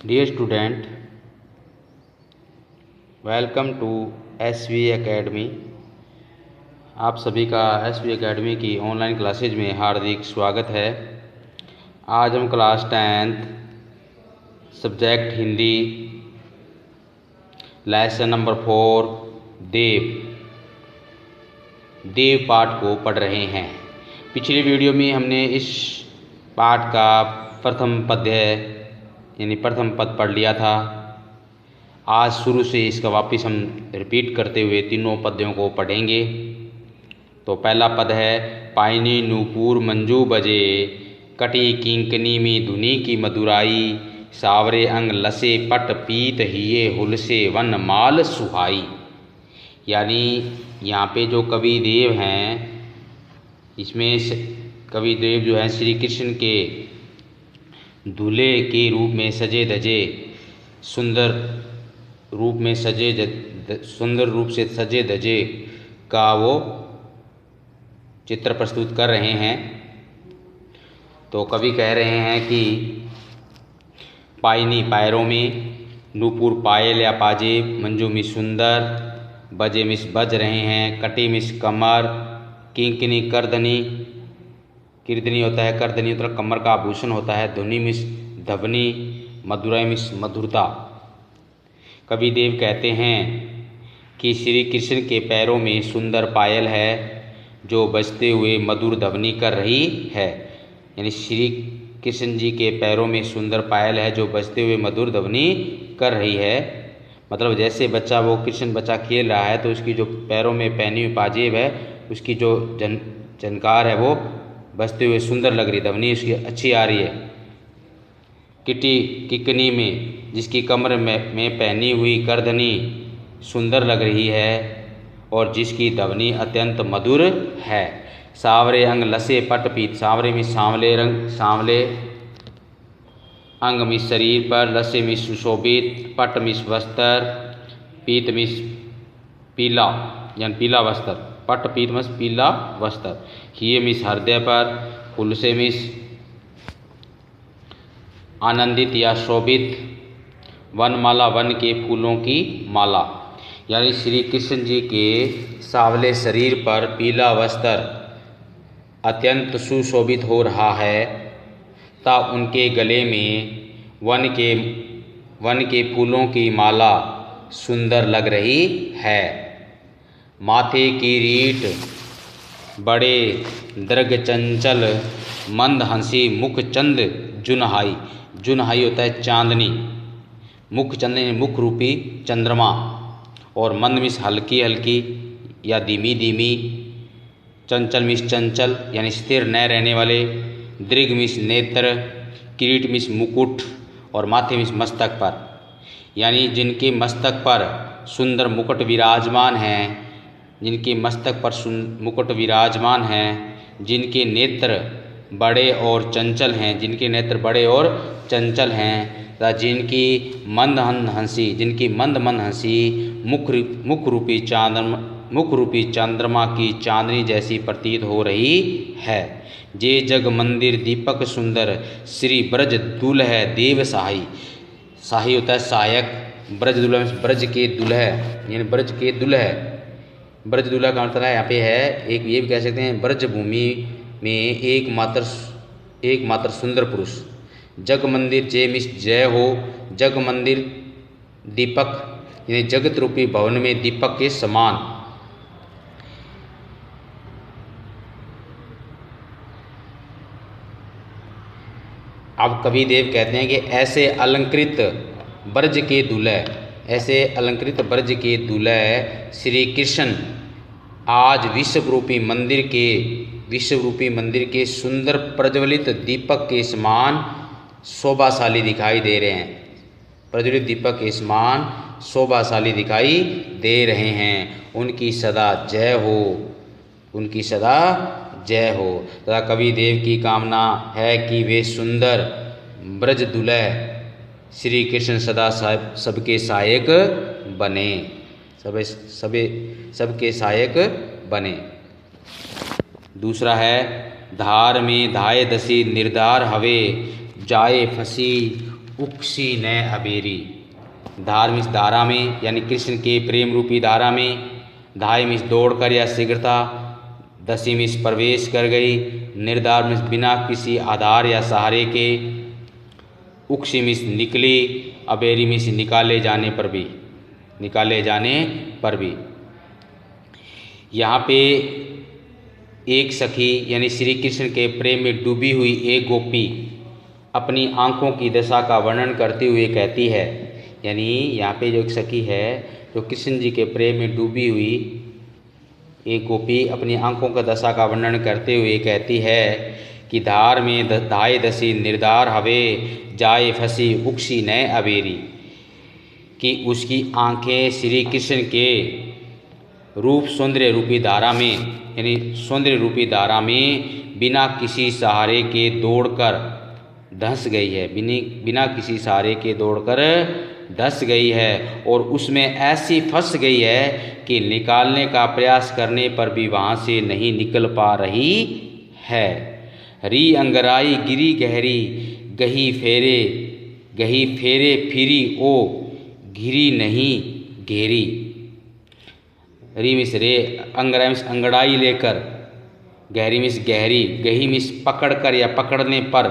Dear student, welcome to SV academy. आप सभी का एसवी एकेडमी की ऑनलाइन क्लासेज में हार्दिक स्वागत है। आज हम class 10th subject Hindi lesson number 4 देव पाठ को पढ़ रहे हैं। पिछली वीडियो में हमने इस पाठ का प्रथम पद्य यानी प्रथम पद पढ़ लिया था। आज शुरू से इसका वापस हम रिपीट करते हुए तीनों पद्यों को पढ़ेंगे। तो पहला पद है, पायनी नूपुर मंजू बजे, कटी किंकनी में धुनी की मधुराई, सावरे अंग लसे पट पीत हिये हुलसे वन माल सुहाई। यानी यहाँ पे जो कवि देव हैं, इसमें कवि देव जो हैं श्री कृष्ण के दूल्हे के रूप में सजे धजे सुंदर रूप से सजे धजे का वो चित्र प्रस्तुत कर रहे हैं। तो कवि कह रहे हैं कि पायनी पैरों में, नूपुर पायल या पाजेब, मंजू में सुंदर, बजे मिस बज रहे हैं, कटी मिस कमर, किंकनी करधनी, कीर्तनी होता है, करधनी होता है कमर का आभूषण होता है, धुनी मिस धवनी, मधुराई मिस मधुरता। कवि देव कहते हैं कि श्री कृष्ण के पैरों में सुंदर पायल है जो बजते हुए मधुर ध्वनि कर रही है। यानी श्री कृष्ण जी के पैरों में सुंदर पायल है जो बजते हुए मधुर ध्वनि कर रही है। मतलब जैसे वो कृष्ण बच्चा खेल रहा है तो उसकी जो पैरों में पहनी हुई पाजेब है, उसकी जो झनकार है वो बजते हुए सुंदर लग रही, ध्वनि उसकी अच्छी आ रही है। किटी किकनी में, जिसकी कमर में पहनी हुई करधनी सुंदर लग रही है और जिसकी ध्वनि अत्यंत मधुर है। सावरे अंग लसे पट पीत, सावरे में सांवले रंग, सांवले अंग में शरीर पर, लसे में सुशोभित, पट में वस्त्र, पीत में पीला यानी पीला वस्त्र, पट पीत में पीला वस्त्र, हिये मिस हृदय पर, हुलसे मिस आनंदित या शोभित, वनमाला वन के फूलों की माला। यानी श्री कृष्ण जी के सांवले शरीर पर पीला वस्त्र अत्यंत सुशोभित हो रहा है तथा उनके गले में वन के फूलों की माला सुंदर लग रही है। माथे की रीठ बड़े दृग चंचल, मंद हंसी मुख चंद जुनहाई। जुनहाई होता है चांदनी, मुख चंदनी मुख रूपी चंद्रमा, और मंद मिस हल्की हल्की या धीमी धीमी, चंचल मिस चंचल यानी स्थिर न रहने वाले, दृग मिस नेत्र, किरीट मिस मुकुट और माथे मिस मस्तक पर। यानी जिनके मस्तक पर सुंदर मुकुट विराजमान हैं, जिनके मस्तक पर मुकुट विराजमान हैं, जिनके नेत्र बड़े और चंचल हैं, जिनके नेत्र बड़े और चंचल हैं, तथा जिनकी मंद मंद हंसी मुख रूपी चंद्रमा की चांदनी जैसी प्रतीत हो रही है। जे जग मंदिर दीपक सुंदर, श्री ब्रज दुल्ह देव सहाई। सहाई होता है सहायक, ब्रज दुल्ह ब्रज के दुल्ह यानी ब्रज के दुल्ह। ब्रज दुल्हा का मतलब यहाँ पे है, एक ये भी कह सकते हैं ब्रज भूमि में एकमात्र सुंदर पुरुष। जग मंदिर जय मिस जय हो, जग मंदिर दीपक यानी जगत रूपी भवन में दीपक के समान। अब कवि देव कहते हैं कि ऐसे अलंकृत ब्रज के दूल्हे श्री कृष्ण आज विश्व रूपी मंदिर के सुंदर प्रज्वलित दीपक के समान शोभाशाली दिखाई दे रहे हैं। प्रज्वलित दीपक के समान शोभाशाली दिखाई दे रहे हैं। उनकी सदा जय हो। तथा कवि देव की कामना है कि वे सुंदर ब्रज दुल्हे श्री कृष्ण सदा सबके सहायक बने। दूसरा है, धार में धाय दसी निर्धार हवे, जाए फंसी उक्सी न अबेरी। धार मिस धारा में, यानी कृष्ण के प्रेम रूपी धारा में। धाय मिस दौड़कर या शीघ्रता। दसी मिस प्रवेश कर गई। निर्धार मिस बिना किसी आधार या सहारे के। उक्सी मिस निकली। अबेरी मिस निकाले जाने पर भी, निकाले जाने पर भी। यहाँ पे एक सखी यानी श्री कृष्ण के प्रेम में डूबी हुई एक गोपी अपनी आंखों की दशा का वर्णन करते हुए कहती है, यानी यहाँ पे जो एक सखी है जो कृष्ण जी के प्रेम में डूबी हुई एक गोपी अपनी आंखों का दशा का वर्णन करते हुए कहती है कि धार में धाय दसी निर्धार हवे जाए फंसी उक्सी न अबेरी। कि उसकी आंखें श्री कृष्ण के रूप सौंदर्य रूपी धारा में, यानी सौंदर्य रूपी धारा में बिना किसी सहारे के दौड़कर धंस गई है, बिना किसी सहारे के दौड़कर धंस गई है और उसमें ऐसी फंस गई है कि निकालने का प्रयास करने पर भी वहाँ से नहीं निकल पा रही है। री अंगराई गिरी गहरी गही फेरे फिरी ओ घिरी नहीं घेरी। री मिस रे, अंगराई मिस अंगड़ाई लेकर, गहरी मिस गहरी, गही मिस पकड़ कर या पकड़ने पर,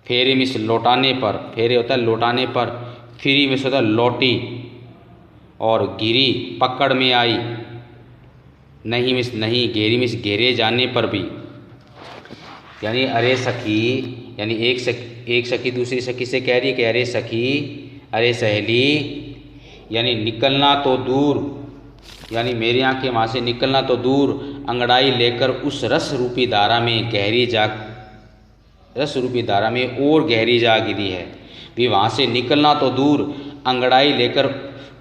फेरे मिस लौटाने पर, फेरे होता है लौटाने पर, फिरी मिस होता है लौटी, और गिरी पकड़ में आई, नहीं मिस नहीं, घेरी मिस घेरे जाने पर भी। यानी अरे सखी, यानी एक सखी दूसरी सखी से कह रही कि अरे सखी, अरे सहेली, यानी निकलना तो दूर, यानी मेरी आंखें वहाँ से निकलना तो दूर, अंगड़ाई लेकर उस रस रूपी धारा में और गहरी जा गिरी है। भी वहाँ से निकलना तो दूर, अंगड़ाई लेकर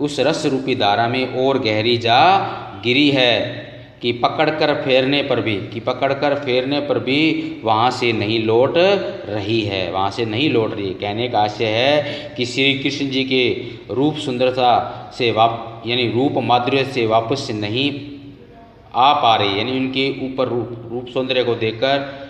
उस रस रूपी धारा में और गहरी जा गिरी है कि पकड़कर फेरने पर भी वहाँ से नहीं लौट रही है, वहाँ से नहीं लौट रही है। कहने का आशय है कि श्री कृष्ण जी के रूप सुंदरता से यानी रूप माधुर्य से वापस नहीं आ पा रही, यानी उनके ऊपर रूप सौंदर्य को देखकर,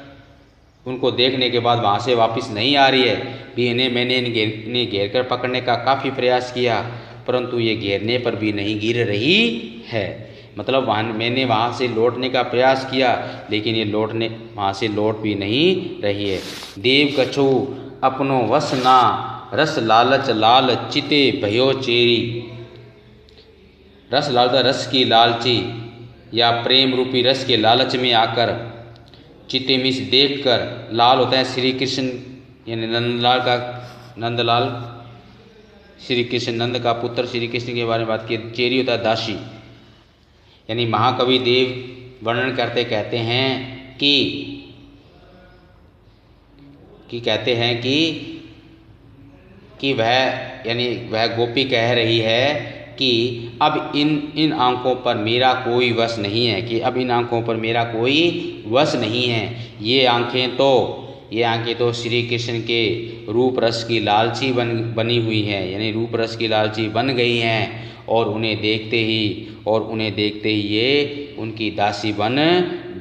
उनको देखने के बाद वहाँ से वापस नहीं आ रही है। भी मैंने इन्हें घेर कर पकड़ने का काफ़ी प्रयास किया, परंतु ये घेरने पर भी नहीं गिर रही है। मतलब मैंने वहाँ से लौटने का प्रयास किया, लेकिन ये वहाँ से लौट भी नहीं रही है। देव कछु अपनो वस ना रस लालच लाल चिते भयो चेरी। रस लालच रस की लालची या प्रेम रूपी रस के लालच में आकर, चिते मिस देख कर, लाल होता है श्री कृष्ण यानी नंदलाल श्री कृष्ण नंद का पुत्र श्री कृष्ण के बारे में बात की। चेरी होता है दासी, यानी महाकवि देव वर्णन करते कहते हैं कि वह गोपी कह रही है कि अब इन आंखों पर मेरा कोई वश नहीं है, कि अब इन आंखों पर मेरा कोई वश नहीं है। ये आंखें तो श्री कृष्ण के रूप रस की लालची बनी हुई हैं, यानी रूप रस की लालची बन गई हैं, और उन्हें देखते ही ये उनकी दासी बन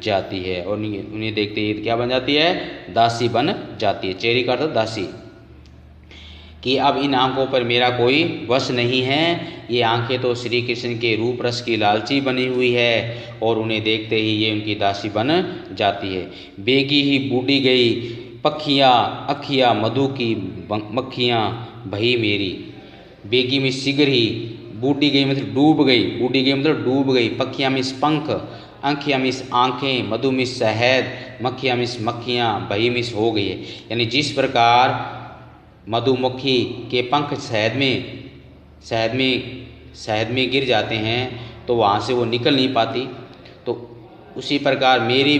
जाती है, और उन्हें देखते ही क्या बन जाती है, दासी बन जाती है। चेरी का अर्थ दासी। कि अब इन आंखों पर मेरा कोई वश नहीं है, ये आंखें तो श्री कृष्ण के रूप रस की लालची बनी हुई है, और उन्हें देखते ही ये उनकी दासी बन जाती है। बेगी ही बूढ़ी गई पखियाँ अखियाँ मधु की मक्खियाँ भई मेरी। बेगी में शीघ्र ही, बूढ़ी गई मतलब डूब गई, पखियाँ मिस पंख, आँखियाँ मिस आँखें, मधु मिस शहद, मक्खियाँ मिस मक्खियाँ, भई मिस हो गई है। यानी जिस प्रकार मधुमक्खी के पंख शहद में गिर जाते हैं तो वहाँ से वो निकल नहीं पाती, तो उसी प्रकार मेरी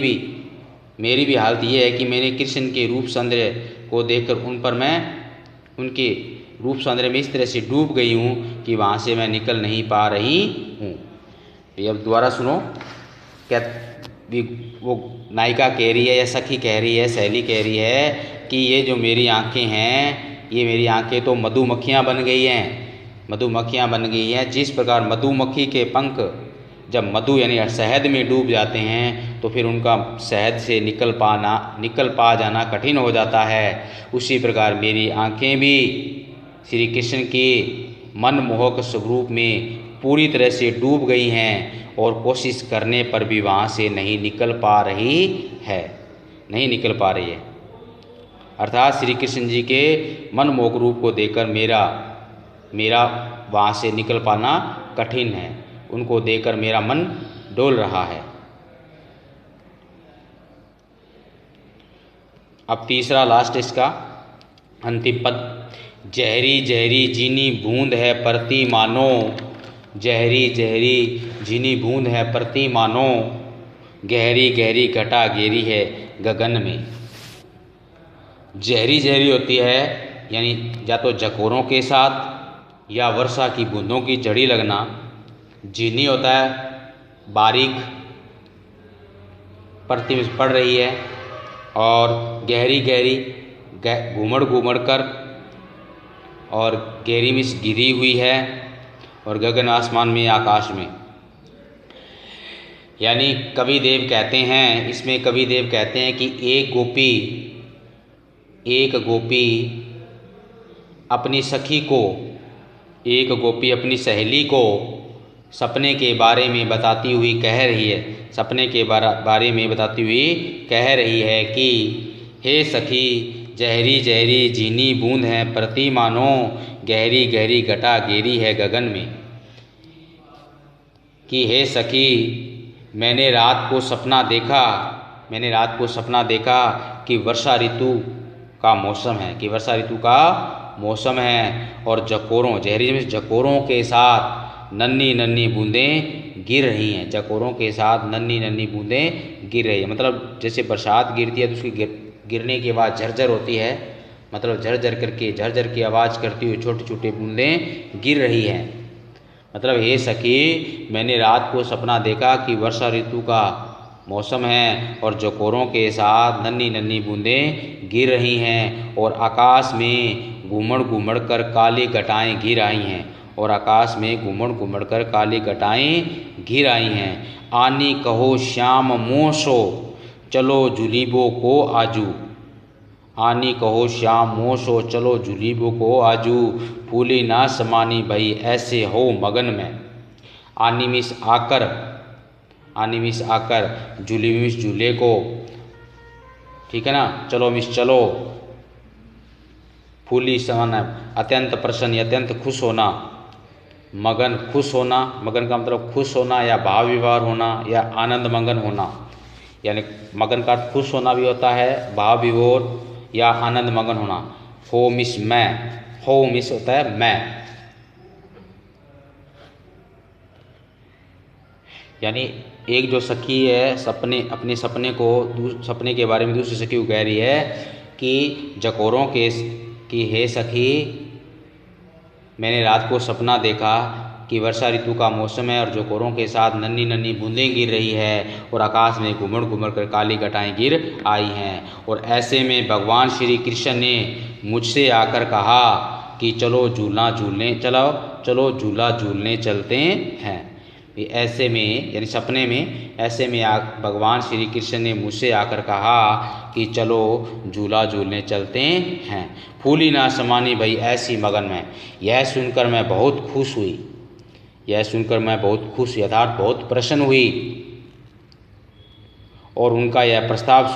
भी हालत ये है कि मैंने कृष्ण के रूप सौंदर्य को देखकर उनके रूप सौंदर्य में इस तरह से डूब गई हूँ कि वहाँ से मैं निकल नहीं पा रही हूँ। तो अब दोबारा सुनो, क्या वो नायिका कह रही है या सखी कह रही है, सहेली कह रही है कि ये जो मेरी आँखें हैं, ये मेरी आँखें तो मधुमक्खियाँ बन गई हैं। जिस प्रकार मधुमक्खी के पंख जब मधु यानी शहद में डूब जाते हैं तो फिर उनका शहद से निकल पा जाना कठिन हो जाता है। उसी प्रकार मेरी आँखें भी श्री कृष्ण के मनमोहक स्वरूप में पूरी तरह से डूब गई हैं और कोशिश करने पर भी वहाँ से नहीं निकल पा रही है। अर्थात श्री कृष्ण जी के मनमोहक रूप को देखकर मेरा वहाँ से निकल पाना कठिन है। उनको देखकर मेरा मन डोल रहा है। अब तीसरा लास्ट इसका अंतिम पद, जहरी जहरी जीनी बूंद है परती मानो, जहरी जहरी जीनी बूंद है परती मानो, गहरी गहरी घटा घेरी है गगन में। जहरी जहरी होती है यानी या तो जकोरों के साथ या वर्षा की बूंदों की जड़ी लगना। जीनी होता है बारीक परती में पड़ रही है, और गहरी गहरी घूमड़ घूमड़ कर, और गहरी में गिरी हुई है, और गगन आसमान में आकाश में। यानी कविदेव कहते हैं, इसमें कविदेव कहते हैं कि एक गोपी अपनी सखी को, एक गोपी अपनी सहेली को सपने के बारे में बताती हुई कह रही है, सपने के बारे में बताती हुई कह रही है कि हे सखी जहरी जहरी जीनी बूंद है प्रति मानो, गहरी गहरी घटा घेरी है गगन में। कि हे सखी मैंने रात को सपना देखा कि वर्षा ऋतु का मौसम है, और जकोरों जहरी में जकोरों के साथ नन्ही नन्ही बूंदें गिर रही हैं। जकोरों के साथ नन्ही नन्ही बूंदें गिर रही है, मतलब जैसे बरसात गिरती है तो उसकी गिरने के बाद झरझर होती है, मतलब झरझर की आवाज़ करती हुई छोटी छोटी बूंदें गिर रही हैं। मतलब हे सखी मैंने रात को सपना देखा कि वर्षा ऋतु का मौसम है और जकोरों के साथ नन्ही नन्ही बूंदें गिर रही हैं, और आकाश में घूमड़ घूमड़ कर काली घटाएं घिर आई हैं, और आकाश में घूमड़ घूमड़ कर काली घटाएं घिर आई हैं। आनी कहो श्याम मोसो चलो जुलीबो को आजू, आनी कहो श्याम मोसो चलो जुलीबो को आजू, फूली ना समानी भई ऐसे हो मगन में। आनी मिस आकर, जुली मिस झूले को, ठीक है ना, चलो मिस चलो, फूली समाना अत्यंत प्रसन्न अत्यंत खुश होना, मगन खुश होना, मगन का मतलब खुश होना या भाव विभोर होना या आनंद मगन होना। यानी मगन का खुश होना भी होता है, भाव विभोर या आनंद मगन होना। हो मिस मैं, हो मिस होता है मैं, यानी एक जो सखी है अपने सपने के बारे में दूसरी सखी को कह रही है कि जकोरों के कि हे सखी मैंने रात को सपना देखा कि वर्षा ऋतु का मौसम है और जकोरों के साथ नन्ही नन्ही बूंदें गिर रही है, और आकाश में घूमड़ घूमड़ कर काली घटाएं गिर आई हैं। और ऐसे में भगवान श्री कृष्ण ने मुझसे आकर कहा कि चलो झूला झूलने चलते हैं। ऐसे में यानी सपने में, ऐसे में भगवान श्री कृष्ण ने मुझसे आकर कहा कि चलो झूला झूलने चलते हैं। फूली ना समानी भई ऐसी मगन में। यह सुनकर मैं बहुत खुश हुई, अर्थात बहुत प्रसन्न हुई, और उनका यह प्रस्ताव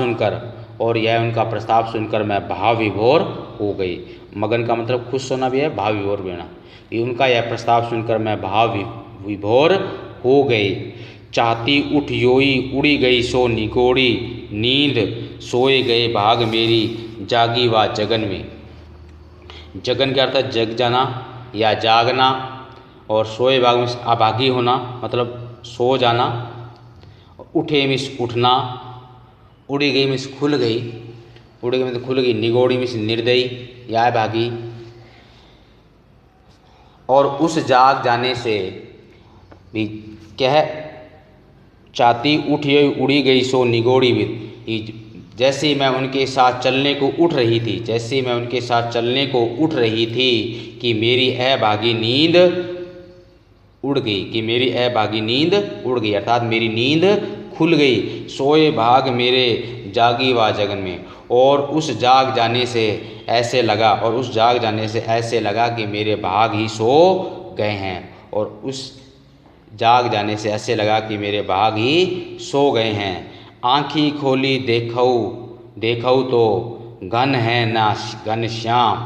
सुनकर मैं भाव विभोर हो गई। मगन का मतलब खुश होना भी है, भाव विभोर भी होना। उनका यह प्रस्ताव सुनकर मैं भाव विभोर हो गई। चाहती उठ योई उड़ी गई सो निगोड़ी नींद, सोए गए भाग मेरी जागी वा जगन में। जगन का अर्थ जग जाना या जागना, और सोए भाग में अभागी होना मतलब सो जाना, उठे मिस उठना, उड़ी गई मिस खुल गई, उड़ी गई मतलब खुल गई, निगोड़ी मिस निर्दयी या भागी। और उस जाग जाने से भी कह चाहती उठ उड़ी गई सो निगोड़ी भी, जैसे मैं उनके साथ चलने को उठ रही थी कि मेरी अभागी नींद उड़ गई, कि मेरी अभागी नींद उड़ गई, अर्थात मेरी नींद खुल गई। सोए भाग मेरे जागी वा जगन में, और उस जाग जाने से ऐसे लगा, और उस जाग जाने से ऐसे लगा कि मेरे भाग ही सो गए हैं, और उस जाग जाने से ऐसे लगा कि मेरे भाग ही सो गए हैं। आँखी खोली देखऊ देखऊ तो घन है ना घनश्याम,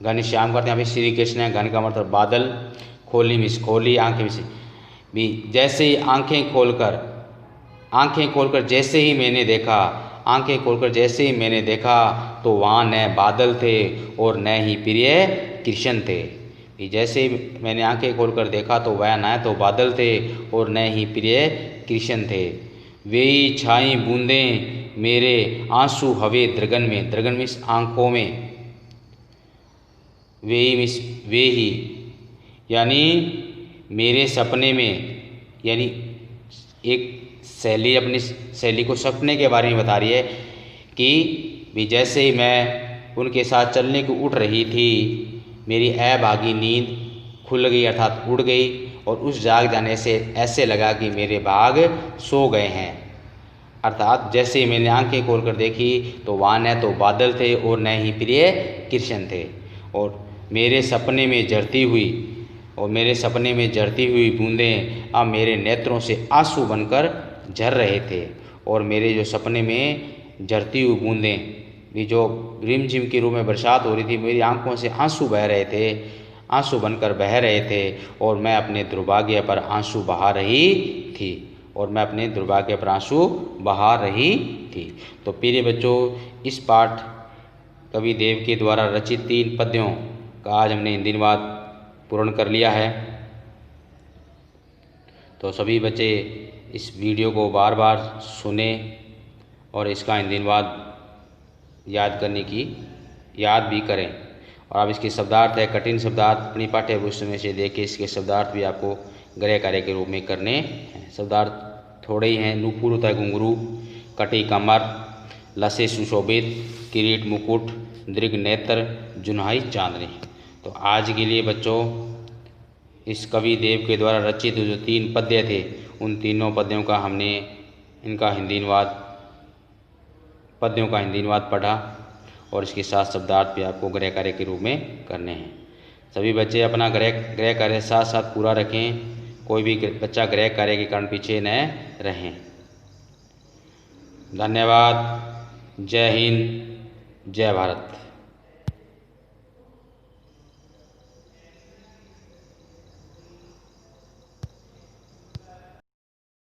घनश्याम करते हैं यहाँ पे श्री कृष्ण है, घन का मतलब बादल, खोली मिस खोली, आँखें मिस भी, जैसे ही आँखें खोलकर जैसे ही मैंने देखा, आँखें खोलकर जैसे ही मैंने देखा तो वहाँ न बादल थे और न ही प्रिय कृष्ण थे। कि जैसे ही मैंने आंखें खोलकर देखा तो वह न तो बादल थे और न ही प्रिय कृष्ण थे। वे ही छाई बूंदें मेरे आंसू हवे द्रगन में, द्रगन मिस आँखों में, वे ही यानी मेरे सपने में, यानी एक सहेली अपनी सहेली को सपने के बारे में बता रही है कि भी जैसे ही मैं उनके साथ चलने को उठ रही थी, मेरी अभागी नींद खुल गई अर्थात उड़ गई, और उस जाग जाने से ऐसे लगा कि मेरे भाग सो गए हैं। अर्थात जैसे ही मैंने आंखें खोलकर देखी तो वहाँ न तो बादल थे और न ही प्रिय कृष्ण थे, और मेरे सपने में जरती हुई बूंदें अब मेरे नेत्रों से आंसू बनकर झर रहे थे, और मेरे जो सपने में झरती हुई बूंदें भी जो रिमझिम के रूप में बरसात हो रही थी, मेरी आंखों से आंसू बह रहे थे, आंसू बनकर बह रहे थे, और मैं अपने दुर्भाग्य पर आंसू बहा रही थी, और मैं अपने दुर्भाग्य पर आंसू बहा रही थी। तो प्रिय बच्चों, इस पाठ कवि देव के द्वारा रचित 3 पद्यों का आज हमने हिंदी अनुवाद पूर्ण कर लिया है। तो सभी बच्चे इस वीडियो को बार बार सुने और इसका हिंदी अनुवाद याद करने की याद भी करें, और आप इसके शब्दार्थ है, कठिन शब्दार्थ अपनी पाठ्य पुस्तक में से देख के इसके शब्दार्थ भी आपको गृह कार्य के रूप में करने हैं। शब्दार्थ थोड़े ही हैं। नूपुर होता है घुंघरू, कटी कमर, लसे सुशोभित, किरीट मुकुट, दृग नेत्र, जुनहाई चांदनी। तो आज के लिए बच्चों इस कवि देव के द्वारा रचित जो 3 पद्य थे, उन तीनों पद्यों का हमने पद्यों का हिंदी अनुवाद पढ़ा, और इसके साथ शब्दार्थ भी आपको गृह कार्य के रूप में करने हैं। सभी बच्चे अपना गृह कार्य साथ साथ पूरा रखें, कोई भी बच्चा गृह कार्य के कारण पीछे न रहें। धन्यवाद। जय हिंद, जय भारत।